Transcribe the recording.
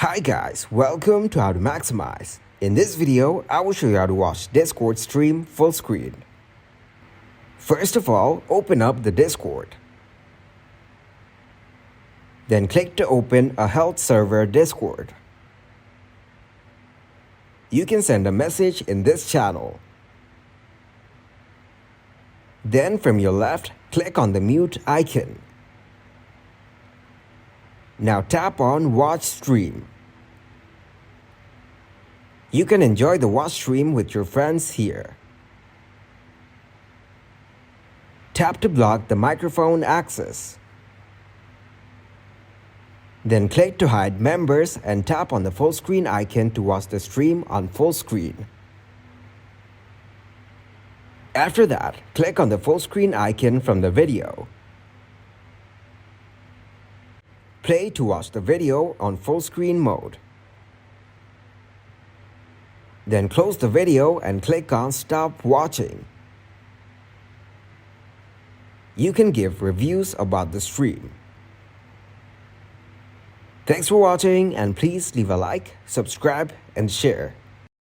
Hi guys, welcome to How to Maximize. In this video, I will show you how to watch Discord stream full screen. First of all, open up the Discord. Then click to open a health server Discord. You can send a message in this channel. Then from your left, click on the mute icon. Now tap on Watch Stream. You can enjoy the watch stream with your friends here. Tap to block the microphone access. Then click to hide members and tap on the full screen icon to watch the stream on full screen. After that, click on the full screen icon from the video. Play to watch the video on full screen mode. Then close the video and click on Stop Watching. You can give reviews about the stream. Thanks for watching and please leave a like, subscribe and share.